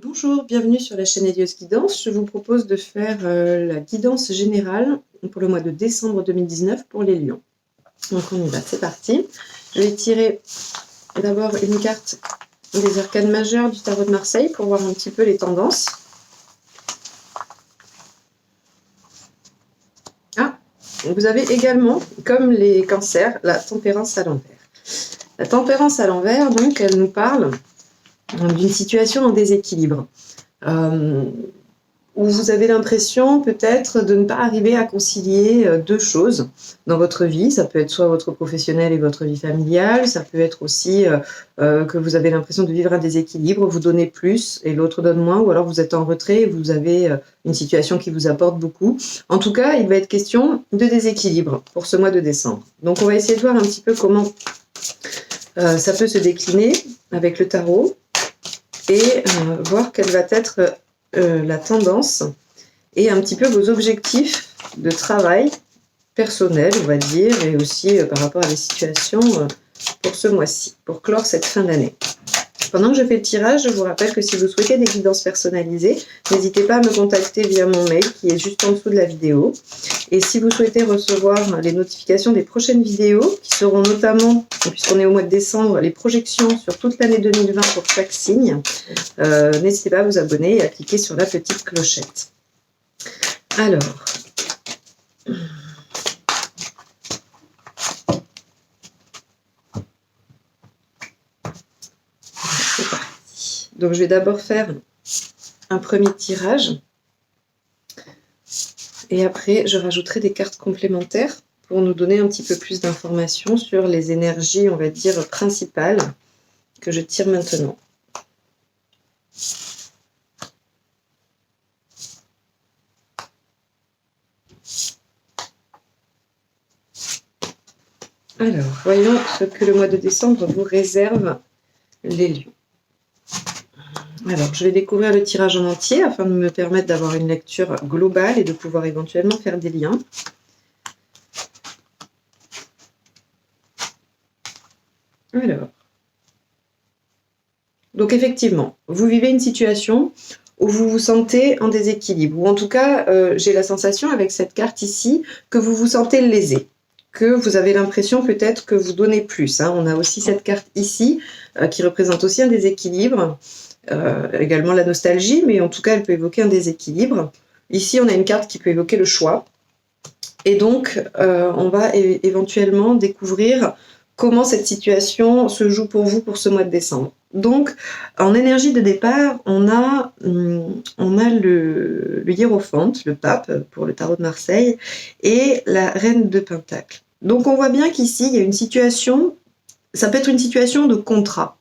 Bonjour, bienvenue sur la chaîne Elios Guidance. Je vous propose de faire la guidance générale pour le mois de décembre 2019 pour les lions. Donc on y va, c'est parti. Je vais tirer d'abord une carte des arcanes majeures du tarot de Marseille pour voir un petit peu les tendances. Ah, vous avez également, comme les cancers, la tempérance à l'envers. La tempérance à l'envers, donc, elle nous parle d'une situation en déséquilibre. Où vous avez l'impression peut-être de ne pas arriver à concilier deux choses dans votre vie. Ça peut être soit votre professionnel et votre vie familiale, ça peut être aussi que vous avez l'impression de vivre un déséquilibre, vous donnez plus et l'autre donne moins, ou alors vous êtes en retrait et vous avez une situation qui vous apporte beaucoup. En tout cas, il va être question de déséquilibre pour ce mois de décembre. Donc on va essayer de voir un petit peu comment ça peut se décliner avec le tarot et voir quelle va être la tendance et un petit peu vos objectifs de travail personnel, on va dire, et aussi par rapport à la situation pour ce mois-ci, pour clore cette fin d'année. Pendant que je fais le tirage, je vous rappelle que si vous souhaitez des guidances personnalisées, n'hésitez pas à me contacter via mon mail qui est juste en dessous de la vidéo. Et si vous souhaitez recevoir les notifications des prochaines vidéos, qui seront notamment, puisqu'on est au mois de décembre, les projections sur toute l'année 2020 pour chaque signe, n'hésitez pas à vous abonner et à cliquer sur la petite clochette. Alors, c'est parti. Donc je vais d'abord faire un premier tirage et après je rajouterai des cartes complémentaires pour nous donner un petit peu plus d'informations sur les énergies, on va dire, principales que je tire maintenant. Alors, voyons ce que le mois de décembre vous réserve les lieux. Alors, je vais découvrir le tirage en entier afin de me permettre d'avoir une lecture globale et de pouvoir éventuellement faire des liens. Alors, donc effectivement, vous vivez une situation où vous vous sentez en déséquilibre, ou en tout cas, j'ai la sensation avec cette carte ici que vous vous sentez lésé, que vous avez l'impression peut-être que vous donnez plus. On a aussi cette carte ici qui représente aussi un déséquilibre, également la nostalgie, mais en tout cas, elle peut évoquer un déséquilibre. Ici, on a une carte qui peut évoquer le choix. Et donc, on va éventuellement découvrir comment cette situation se joue pour vous pour ce mois de décembre. Donc, en énergie de départ, on a le hiérophante, le pape, pour le tarot de Marseille, et la reine de Pentacles. Donc, on voit bien qu'ici, il y a une situation, ça peut être une situation de contrat.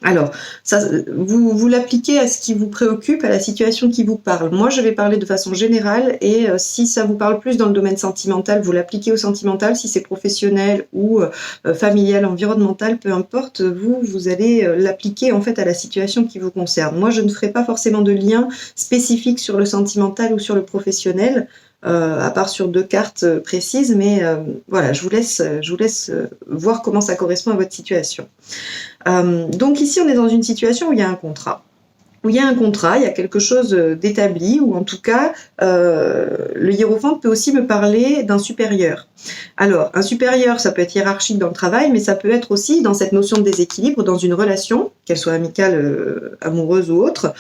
Alors, ça, vous l'appliquez à ce qui vous préoccupe, à la situation qui vous parle. Moi, je vais parler de façon générale et si ça vous parle plus dans le domaine sentimental, vous l'appliquez au sentimental. Si c'est professionnel ou familial, environnemental, peu importe, vous allez l'appliquer en fait à la situation qui vous concerne. Moi, je ne ferai pas forcément de lien spécifique sur le sentimental ou sur le professionnel. À part sur deux cartes précises, mais voilà, je vous laisse voir comment ça correspond à votre situation. Donc ici, on est dans une situation où il y a un contrat. Il y a quelque chose d'établi, ou en tout cas, le hiérophante peut aussi me parler d'un supérieur. Alors, un supérieur, ça peut être hiérarchique dans le travail, mais ça peut être aussi dans cette notion de déséquilibre, dans une relation, qu'elle soit amicale, amoureuse ou autre,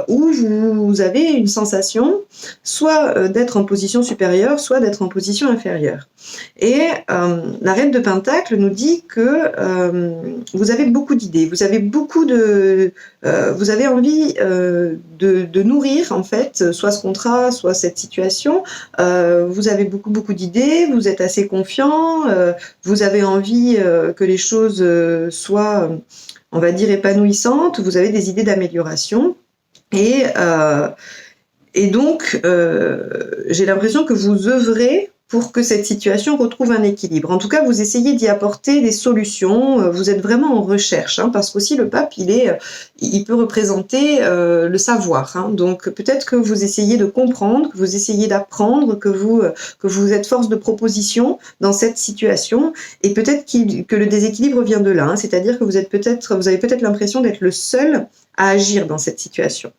où vous avez une sensation soit d'être en position supérieure, soit d'être en position inférieure. Et la reine de Pentacle nous dit que vous avez beaucoup d'idées, vous avez vous avez envie de nourrir en fait soit ce contrat, soit cette situation. Vous avez beaucoup d'idées, vous êtes assez confiant, vous avez envie que les choses soient, on va dire, épanouissantes, vous avez des idées d'amélioration et donc j'ai l'impression que vous œuvrez pour que cette situation retrouve un équilibre. En tout cas, vous essayez d'y apporter des solutions. Vous êtes vraiment en recherche, hein, parce qu'aussi le pape, il peut représenter le savoir. Hein. Donc peut-être que vous essayez de comprendre, que vous essayez d'apprendre, que vous êtes force de proposition dans cette situation, et peut-être que le déséquilibre vient de là. Hein. C'est-à-dire que vous avez peut-être l'impression d'être le seul à agir dans cette situation.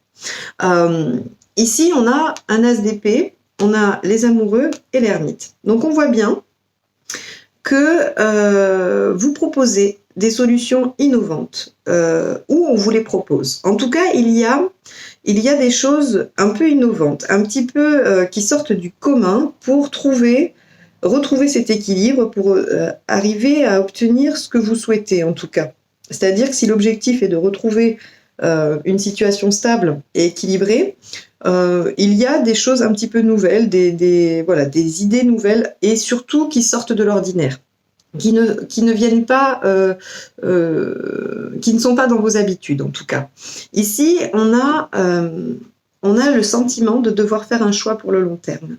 Ici, on a un as d'épée. On a les amoureux et l'ermite. Donc on voit bien que vous proposez des solutions innovantes, ou on vous les propose. En tout cas, il y a des choses un peu innovantes, un petit peu qui sortent du commun pour retrouver cet équilibre, pour arriver à obtenir ce que vous souhaitez en tout cas. C'est-à-dire que si l'objectif est de retrouver une situation stable et équilibrée, il y a des choses un petit peu nouvelles, des idées nouvelles, et surtout qui sortent de l'ordinaire, qui ne viennent pas, qui ne sont pas dans vos habitudes en tout cas. Ici, on a le sentiment de devoir faire un choix pour le long terme.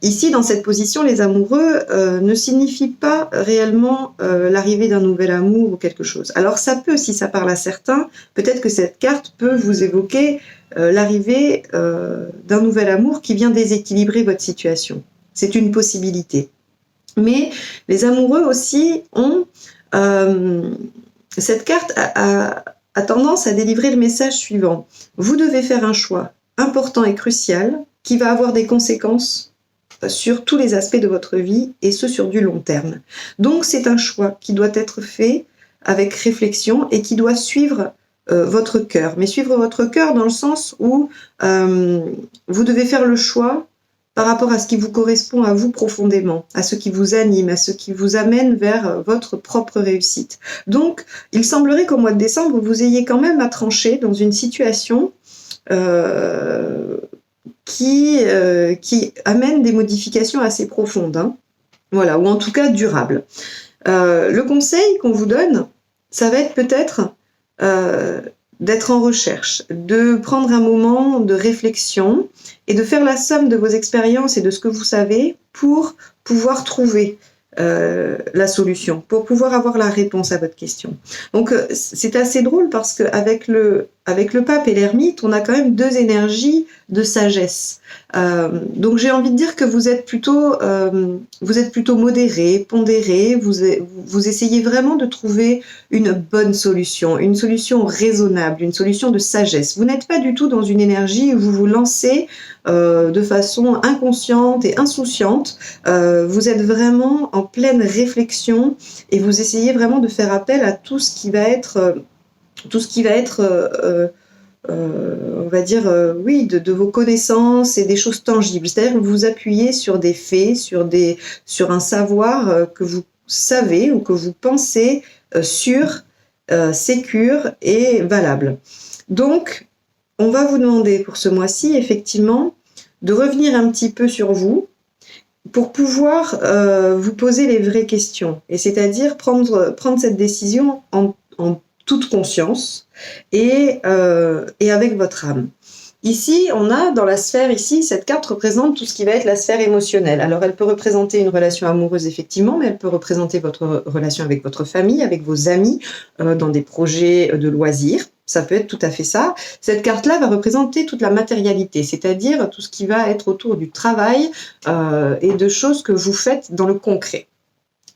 Ici, dans cette position, les amoureux ne signifient pas réellement l'arrivée d'un nouvel amour ou quelque chose. Alors ça peut, si ça parle à certains, peut-être que cette carte peut vous évoquer l'arrivée d'un nouvel amour qui vient déséquilibrer votre situation. C'est une possibilité. Mais les amoureux aussi ont... cette carte a tendance à délivrer le message suivant. Vous devez faire un choix important et crucial qui va avoir des conséquences sur tous les aspects de votre vie, et ce sur du long terme. Donc c'est un choix qui doit être fait avec réflexion et qui doit suivre votre cœur. Mais suivre votre cœur dans le sens où vous devez faire le choix par rapport à ce qui vous correspond à vous profondément, à ce qui vous anime, à ce qui vous amène vers votre propre réussite. Donc, il semblerait qu'au mois de décembre, vous ayez quand même à trancher dans une situation qui amène des modifications assez profondes, hein. Voilà, ou en tout cas durables. Le conseil qu'on vous donne, ça va être peut-être d'être en recherche, de prendre un moment de réflexion et de faire la somme de vos expériences et de ce que vous savez pour pouvoir trouver la solution, pour pouvoir avoir la réponse à votre question. Donc c'est assez drôle parce qu'avec le pape et l'ermite, on a quand même deux énergies de sagesse. Donc j'ai envie de dire que vous êtes plutôt modéré, pondéré, vous essayez vraiment de trouver une bonne solution, une solution raisonnable, une solution de sagesse. Vous n'êtes pas du tout dans une énergie où vous vous lancez de façon inconsciente et insouciante. Vous êtes vraiment en pleine réflexion et vous essayez vraiment de faire appel à tout ce qui va être on va dire, oui, de vos connaissances et des choses tangibles. C'est-à-dire que vous vous appuyez sur des faits, sur un savoir que vous savez ou que vous pensez sûr, sécure et valable. Donc, on va vous demander pour ce mois-ci, effectivement, de revenir un petit peu sur vous pour pouvoir vous poser les vraies questions. Et c'est-à-dire prendre cette décision en toute conscience et avec votre âme. Ici, on a dans la sphère, cette carte représente tout ce qui va être la sphère émotionnelle. Alors, elle peut représenter une relation amoureuse, effectivement, mais elle peut représenter votre relation avec votre famille, avec vos amis, dans des projets de loisirs. Ça peut être tout à fait ça. Cette carte-là va représenter toute la matérialité, c'est-à-dire tout ce qui va être autour du travail et de choses que vous faites dans le concret.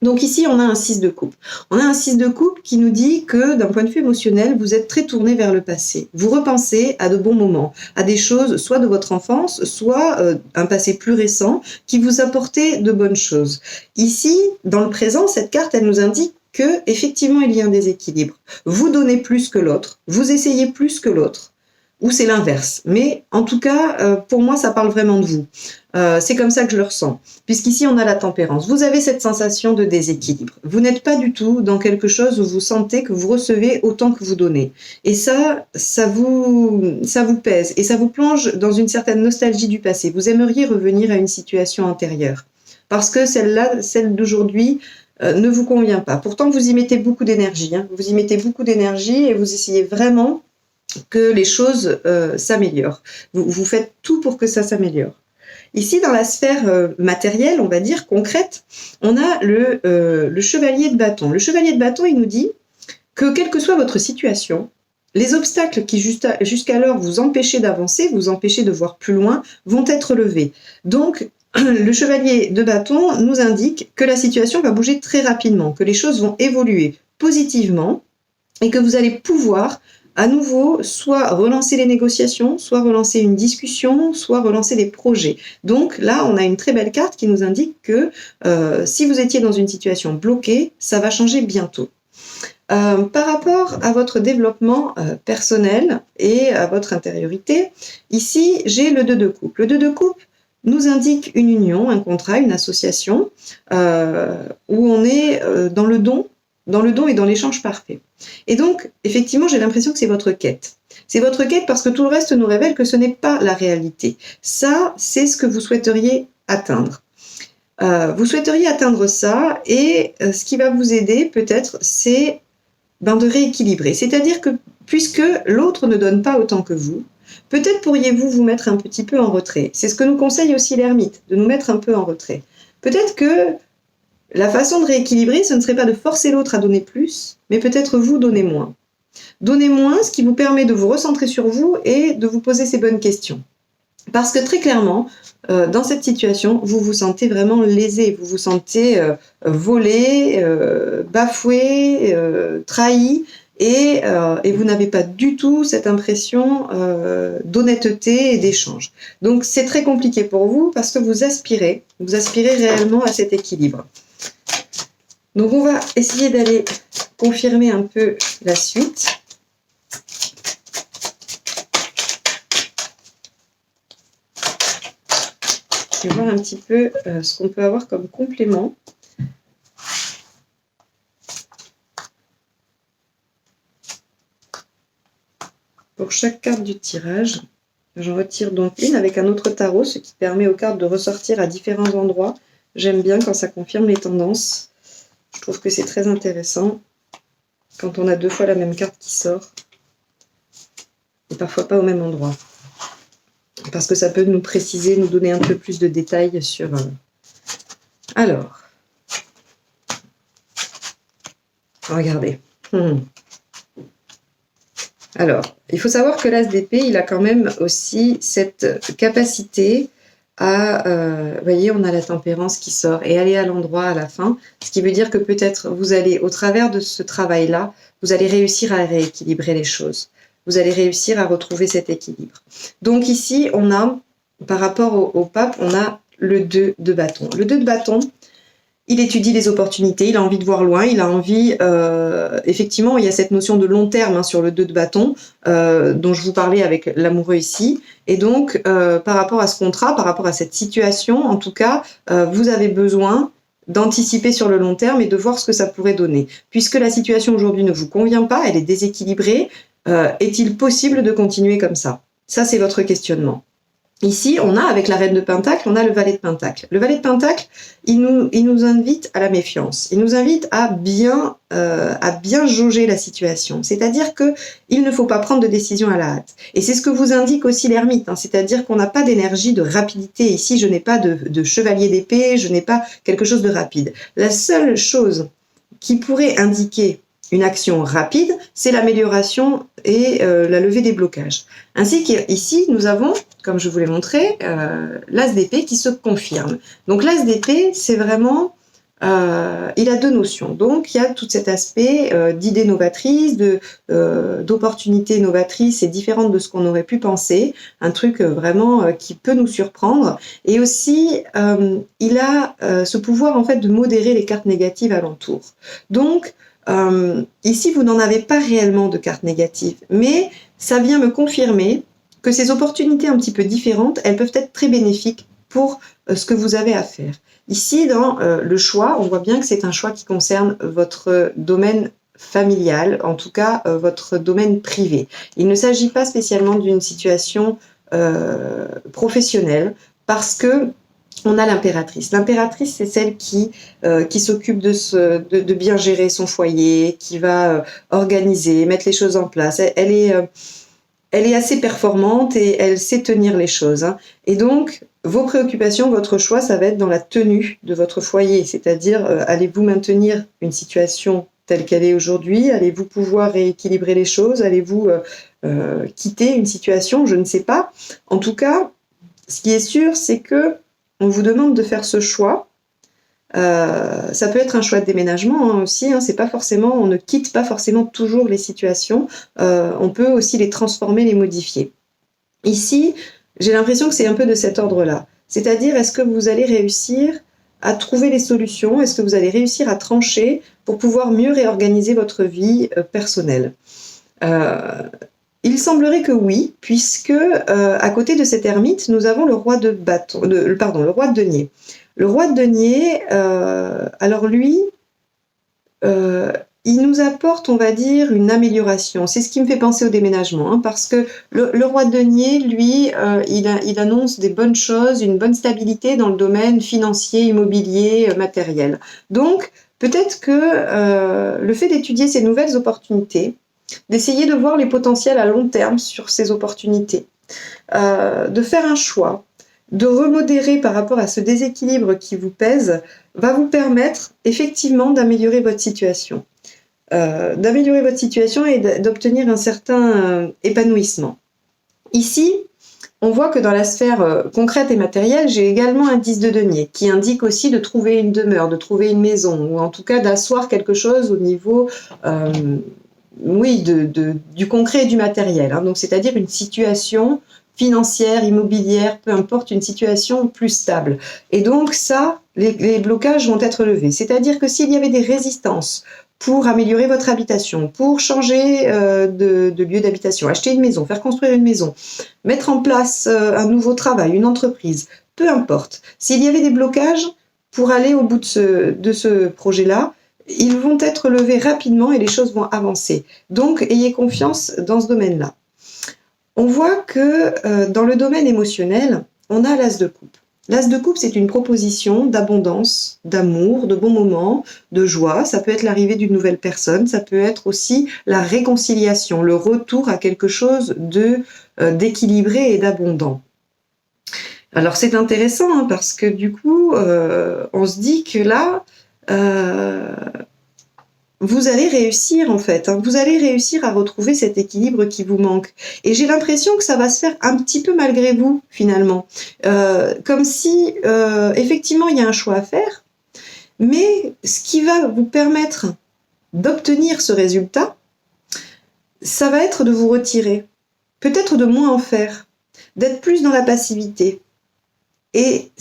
Donc ici, on a un 6 de coupe. On a un 6 de coupe qui nous dit que d'un point de vue émotionnel, vous êtes très tourné vers le passé. Vous repensez à de bons moments, à des choses soit de votre enfance, soit un passé plus récent qui vous apportait de bonnes choses. Ici, dans le présent, cette carte, elle nous indique que effectivement, il y a un déséquilibre. Vous donnez plus que l'autre, vous essayez plus que l'autre, ou c'est l'inverse. Mais en tout cas, pour moi, ça parle vraiment de vous. C'est comme ça que je le ressens. Puisqu'ici, on a la tempérance. Vous avez cette sensation de déséquilibre. Vous n'êtes pas du tout dans quelque chose où vous sentez que vous recevez autant que vous donnez. Et ça vous pèse. Et ça vous plonge dans une certaine nostalgie du passé. Vous aimeriez revenir à une situation antérieure. Parce que celle d'aujourd'hui, ne vous convient pas. Pourtant, vous y mettez beaucoup d'énergie. Hein. Vous y mettez beaucoup d'énergie et vous essayez vraiment que les choses s'améliorent. Vous faites tout pour que ça s'améliore. Ici, dans la sphère matérielle, on va dire, concrète, on a le chevalier de bâton. Le chevalier de bâton, il nous dit que quelle que soit votre situation, les obstacles qui jusqu'alors vous empêchaient d'avancer, vous empêchaient de voir plus loin, vont être levés. Donc, le chevalier de bâton nous indique que la situation va bouger très rapidement, que les choses vont évoluer positivement et que vous allez pouvoir à nouveau soit relancer les négociations, soit relancer une discussion, soit relancer des projets. Donc là, on a une très belle carte qui nous indique que si vous étiez dans une situation bloquée, ça va changer bientôt. Par rapport à votre développement personnel et à votre intériorité, ici, j'ai le 2 de coupe. Le 2 de coupe nous indique une union, un contrat, une association, où on est dans le don et dans l'échange parfait. Et donc, effectivement, j'ai l'impression que c'est votre quête. C'est votre quête parce que tout le reste nous révèle que ce n'est pas la réalité. Ça, c'est ce que vous souhaiteriez atteindre. Vous souhaiteriez atteindre ça et ce qui va vous aider peut-être, c'est de rééquilibrer. C'est-à-dire que puisque l'autre ne donne pas autant que vous, peut-être pourriez-vous vous mettre un petit peu en retrait. C'est ce que nous conseille aussi l'ermite, de nous mettre un peu en retrait. Peut-être que la façon de rééquilibrer, ce ne serait pas de forcer l'autre à donner plus, mais peut-être vous donner moins. Donnez moins, ce qui vous permet de vous recentrer sur vous et de vous poser ces bonnes questions. Parce que très clairement, dans cette situation, vous vous sentez vraiment lésé, vous vous sentez volé, bafoué, trahi, et vous n'avez pas du tout cette impression d'honnêteté et d'échange. Donc c'est très compliqué pour vous parce que vous aspirez réellement à cet équilibre. Donc on va essayer d'aller confirmer un peu la suite. Je vais voir un petit peu ce qu'on peut avoir comme complément. Pour chaque carte du tirage, j'en retire donc une avec un autre tarot, ce qui permet aux cartes de ressortir à différents endroits. J'aime bien quand ça confirme les tendances. Je trouve que c'est très intéressant quand on a 2 fois la même carte qui sort. Et parfois pas au même endroit. Parce que ça peut nous préciser, nous donner un peu plus de détails sur... Alors, regardez. Alors, il faut savoir que l'As d'épée, il a quand même aussi cette capacité à... vous voyez, on a la tempérance qui sort et aller à l'endroit à la fin, ce qui veut dire que peut-être vous allez, au travers de ce travail-là, vous allez réussir à rééquilibrer les choses. Vous allez réussir à retrouver cet équilibre. Donc ici, on a, par rapport au pape, on a le 2 de bâton. Le 2 de bâton, il étudie les opportunités, il a envie de voir loin, il a envie... effectivement, il y a cette notion de long terme sur le 2 de bâton, dont je vous parlais avec l'amoureux ici. Et donc, par rapport à ce contrat, par rapport à cette situation, en tout cas, vous avez besoin d'anticiper sur le long terme et de voir ce que ça pourrait donner. Puisque la situation aujourd'hui ne vous convient pas, elle est déséquilibrée, est-il possible de continuer comme ça? Ça, c'est votre questionnement. Ici, on a, avec la reine de Pentacle, on a le valet de Pentacle. Le valet de Pentacle, il nous invite à la méfiance. Il nous invite à bien jauger la situation. C'est-à-dire qu'il ne faut pas prendre de décision à la hâte. Et c'est ce que vous indique aussi l'ermite. C'est-à-dire qu'on n'a pas d'énergie de rapidité. Ici, je n'ai pas de chevalier d'épée, je n'ai pas quelque chose de rapide. La seule chose qui pourrait indiquer une action rapide, c'est l'amélioration et la levée des blocages. Ainsi qu'ici, nous avons, comme je vous l'ai montré, l'As d'épée qui se confirme. Donc l'As d'épée, c'est vraiment... il a 2 notions. Donc il y a tout cet aspect d'idées novatrices, d'opportunités novatrices et différentes de ce qu'on aurait pu penser. Un truc vraiment qui peut nous surprendre. Et aussi, il a ce pouvoir en fait de modérer les cartes négatives alentour. Donc, ici, vous n'en avez pas réellement de cartes négatives, mais ça vient me confirmer que ces opportunités un petit peu différentes, elles peuvent être très bénéfiques pour ce que vous avez à faire. Ici, dans le choix, on voit bien que c'est un choix qui concerne votre domaine familial, en tout cas votre domaine privé. Il ne s'agit pas spécialement d'une situation professionnelle, parce que on a l'impératrice. L'impératrice, c'est celle qui s'occupe de bien gérer son foyer, qui va organiser, mettre les choses en place. Elle elle est assez performante et elle sait tenir les choses, hein. Et donc, vos préoccupations, votre choix, ça va être dans la tenue de votre foyer, c'est-à-dire allez-vous maintenir une situation telle qu'elle est aujourd'hui? Allez-vous pouvoir rééquilibrer les choses? Allez-vous quitter une situation? Je ne sais pas. En tout cas, ce qui est sûr, c'est que on vous demande de faire ce choix. Ça peut être un choix de déménagement hein, aussi, hein, c'est pas forcément, on ne quitte pas forcément toujours les situations, on peut aussi les transformer, les modifier. Ici, j'ai l'impression que c'est un peu de cet ordre-là. C'est-à-dire, est-ce que vous allez réussir à trouver les solutions? Est-ce que vous allez réussir à trancher pour pouvoir mieux réorganiser votre vie personnelle? Il semblerait que oui, puisque à côté de cet ermite, nous avons le roi de bâton, le roi de denier. Le roi de denier, alors lui, il nous apporte, on va dire, une amélioration. C'est ce qui me fait penser au déménagement, hein, parce que le roi de denier, lui, il annonce des bonnes choses, une bonne stabilité dans le domaine financier, immobilier, matériel. Donc, peut-être que le fait d'étudier ces nouvelles opportunités, d'essayer de voir les potentiels à long terme sur ces opportunités, de faire un choix, de remodérer par rapport à ce déséquilibre qui vous pèse, va vous permettre effectivement d'améliorer votre situation. Et d'obtenir un certain épanouissement. Ici, on voit que dans la sphère concrète et matérielle, j'ai également un 10 de denier qui indique aussi de trouver une demeure, de trouver une maison, ou en tout cas d'asseoir quelque chose au niveau du concret et du matériel. Hein. Donc, c'est-à-dire une situation financière, immobilière, peu importe, une situation plus stable. Et donc ça, les blocages vont être levés. C'est-à-dire que s'il y avait des résistances pour améliorer votre habitation, pour changer de lieu d'habitation, acheter une maison, faire construire une maison, mettre en place un nouveau travail, une entreprise, peu importe. S'il y avait des blocages pour aller au bout de ce projet-là, ils vont être levés rapidement et les choses vont avancer. Donc, ayez confiance dans ce domaine-là. On voit que dans le domaine émotionnel, on a l'as de coupe. L'as de coupe, c'est une proposition d'abondance, d'amour, de bons moments, de joie. Ça peut être l'arrivée d'une nouvelle personne, ça peut être aussi la réconciliation, le retour à quelque chose d'équilibré et d'abondant. Alors c'est intéressant hein, parce que du coup, on se dit que là, vous allez réussir en fait, hein, vous allez réussir à retrouver cet équilibre qui vous manque. Et j'ai l'impression que ça va se faire un petit peu malgré vous finalement. Comme si effectivement il y a un choix à faire, mais ce qui va vous permettre d'obtenir ce résultat, ça va être de vous retirer, peut-être de moins en faire, d'être plus dans la passivité. Et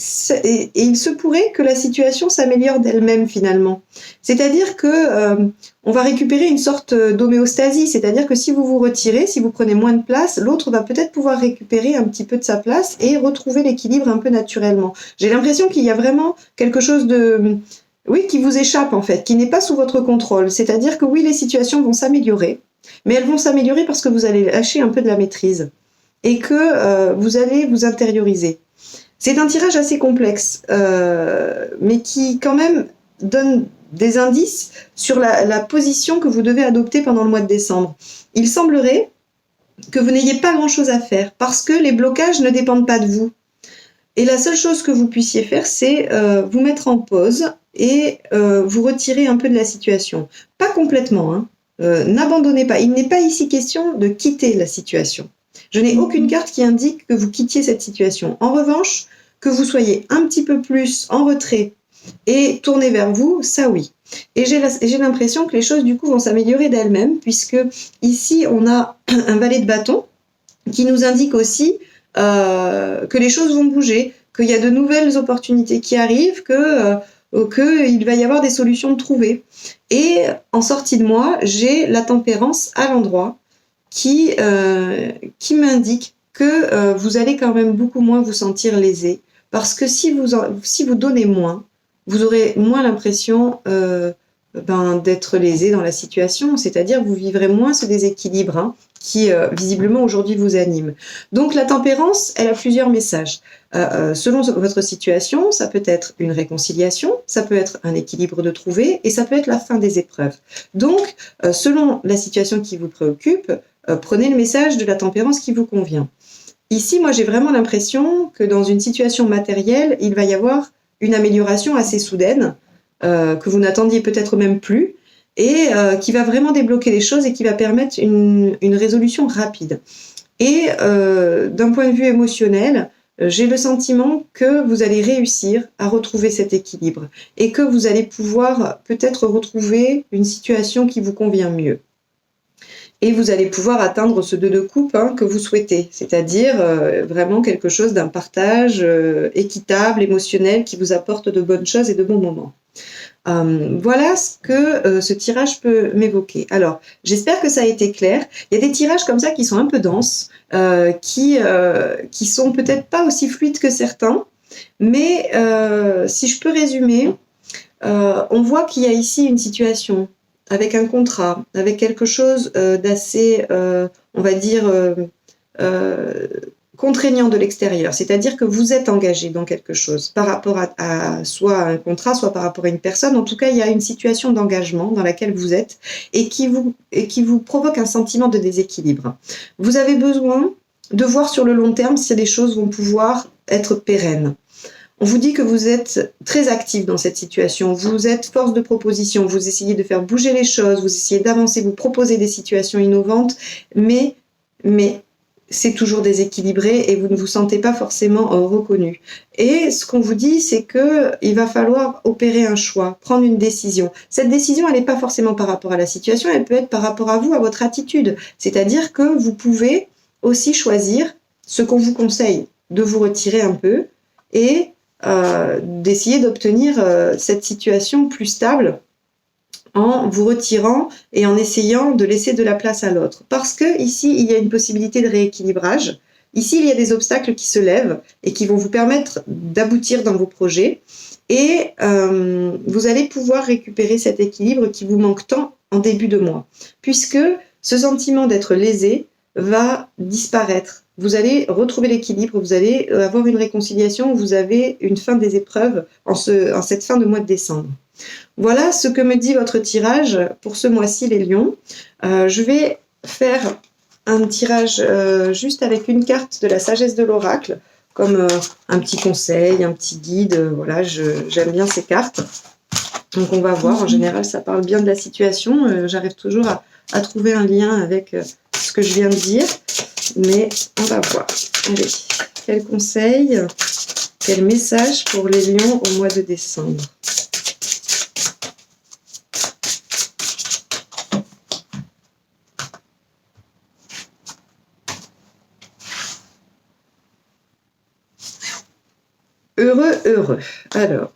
il se pourrait que la situation s'améliore d'elle-même finalement. C'est-à-dire que on va récupérer une sorte d'homéostasie, c'est-à-dire que si vous vous retirez, si vous prenez moins de place, l'autre va peut-être pouvoir récupérer un petit peu de sa place et retrouver l'équilibre un peu naturellement. J'ai l'impression qu'il y a vraiment quelque chose qui vous échappe en fait, qui n'est pas sous votre contrôle. C'est-à-dire que oui, les situations vont s'améliorer, mais elles vont s'améliorer parce que vous allez lâcher un peu de la maîtrise et que vous allez vous intérioriser. C'est un tirage assez complexe, mais qui quand même donne des indices sur la position que vous devez adopter pendant le mois de décembre. Il semblerait que vous n'ayez pas grand-chose à faire parce que les blocages ne dépendent pas de vous. Et la seule chose que vous puissiez faire, c'est vous mettre en pause et vous retirer un peu de la situation. Pas complètement, hein. N'abandonnez pas. Il n'est pas ici question de quitter la situation. Je n'ai aucune carte qui indique que vous quittiez cette situation. En revanche, que vous soyez un petit peu plus en retrait et tourné vers vous, ça oui. Et j'ai l'impression que les choses du coup vont s'améliorer d'elles-mêmes, puisque ici on a un valet de bâton qui nous indique aussi que les choses vont bouger, qu'il y a de nouvelles opportunités qui arrivent, qu'il va y avoir des solutions de trouver. Et en sortie de mois, j'ai la tempérance à l'endroit qui m'indique que vous allez quand même beaucoup moins vous sentir lésé, parce que si vous donnez moins, vous aurez moins l'impression d'être lésé dans la situation, c'est-à-dire vous vivrez moins ce déséquilibre hein, qui visiblement aujourd'hui vous anime. Donc la tempérance, elle a plusieurs messages. Selon votre situation, ça peut être une réconciliation, ça peut être un équilibre de trouver et ça peut être la fin des épreuves. Donc, selon la situation qui vous préoccupe, prenez le message de la tempérance qui vous convient. Ici, moi, j'ai vraiment l'impression que dans une situation matérielle, il va y avoir une amélioration assez soudaine, que vous n'attendiez peut-être même plus, et qui va vraiment débloquer les choses et qui va permettre une résolution rapide. Et d'un point de vue émotionnel, j'ai le sentiment que vous allez réussir à retrouver cet équilibre et que vous allez pouvoir peut-être retrouver une situation qui vous convient mieux. Et vous allez pouvoir atteindre ce 2 de coupe que vous souhaitez, c'est-à-dire vraiment quelque chose d'un partage équitable, émotionnel, qui vous apporte de bonnes choses et de bons moments. Voilà ce que ce tirage peut m'évoquer. Alors, j'espère que ça a été clair. Il y a des tirages comme ça qui sont un peu denses, qui sont peut-être pas aussi fluides que certains, mais si je peux résumer, on voit qu'il y a ici une situation avec un contrat, avec quelque chose d'assez, on va dire, contraignant de l'extérieur, c'est-à-dire que vous êtes engagé dans quelque chose par rapport à soit un contrat, soit par rapport à une personne. En tout cas, il y a une situation d'engagement dans laquelle vous êtes et qui vous provoque un sentiment de déséquilibre. Vous avez besoin de voir sur le long terme si les choses vont pouvoir être pérennes. On vous dit que vous êtes très actif dans cette situation, vous êtes force de proposition, vous essayez de faire bouger les choses, vous essayez d'avancer, vous proposez des situations innovantes, mais c'est toujours déséquilibré et vous ne vous sentez pas forcément reconnu. Et ce qu'on vous dit, c'est qu'il va falloir opérer un choix, prendre une décision. Cette décision, elle n'est pas forcément par rapport à la situation, elle peut être par rapport à vous, à votre attitude. C'est-à-dire que vous pouvez aussi choisir ce qu'on vous conseille, de vous retirer un peu et d'essayer d'obtenir cette situation plus stable en vous retirant et en essayant de laisser de la place à l'autre. Parce que ici, il y a une possibilité de rééquilibrage. Ici, il y a des obstacles qui se lèvent et qui vont vous permettre d'aboutir dans vos projets. Et vous allez pouvoir récupérer cet équilibre qui vous manque tant en début de mois. Puisque ce sentiment d'être lésé va disparaître. Vous allez retrouver l'équilibre, vous allez avoir une réconciliation, vous avez une fin des épreuves en cette fin de mois de décembre. Voilà ce que me dit votre tirage pour ce mois-ci, les lions. Je vais faire un tirage juste avec une carte de la sagesse de l'oracle, comme un petit conseil, un petit guide. Voilà, j'aime bien ces cartes. Donc on va voir, en général ça parle bien de la situation. J'arrive toujours à trouver un lien avec ce que je viens de dire. Mais on va voir. Allez, quel conseil, quel message pour les lions au mois de décembre? Heureux, heureux. Alors,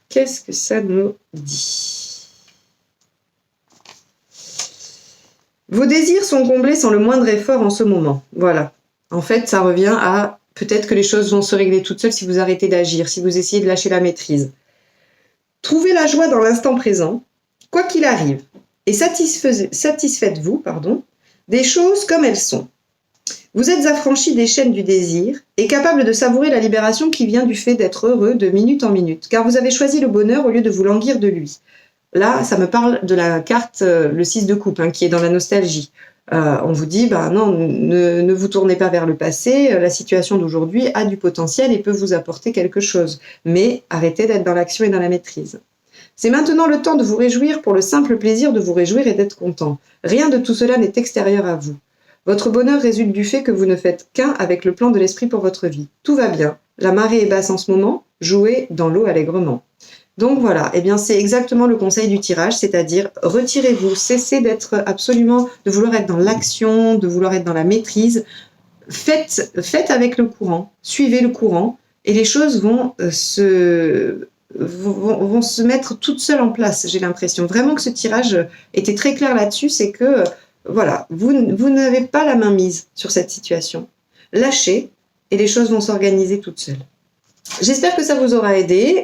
qu'est-ce que ça nous dit? Vos désirs sont comblés sans le moindre effort en ce moment. Voilà. En fait, ça revient à peut-être que les choses vont se régler toutes seules si vous arrêtez d'agir, si vous essayez de lâcher la maîtrise. Trouvez la joie dans l'instant présent, quoi qu'il arrive, et satisfaites-vous, des choses comme elles sont. Vous êtes affranchi des chaînes du désir et capable de savourer la libération qui vient du fait d'être heureux de minute en minute, car vous avez choisi le bonheur au lieu de vous languir de lui. Là, ça me parle de la carte, le 6 de coupe, qui est dans la nostalgie. On vous dit, non, ne vous tournez pas vers le passé, la situation d'aujourd'hui a du potentiel et peut vous apporter quelque chose. Mais arrêtez d'être dans l'action et dans la maîtrise. C'est maintenant le temps de vous réjouir pour le simple plaisir de vous réjouir et d'être content. Rien de tout cela n'est extérieur à vous. Votre bonheur résulte du fait que vous ne faites qu'un avec le plan de l'esprit pour votre vie. Tout va bien. La marée est basse en ce moment, jouez dans l'eau allègrement. Donc voilà, c'est exactement le conseil du tirage, c'est-à-dire retirez-vous, cessez de vouloir être dans l'action, de vouloir être dans la maîtrise. Faites avec le courant, suivez le courant et les choses vont se mettre toutes seules en place, j'ai l'impression. Vraiment que ce tirage était très clair là-dessus, c'est que vous n'avez pas la main mise sur cette situation. Lâchez et les choses vont s'organiser toutes seules. J'espère que ça vous aura aidé.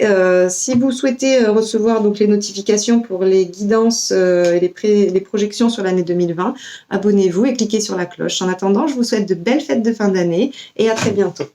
Si vous souhaitez recevoir donc les notifications pour les guidances et les projections sur l'année 2020, abonnez-vous et cliquez sur la cloche. En attendant, je vous souhaite de belles fêtes de fin d'année et à très bientôt.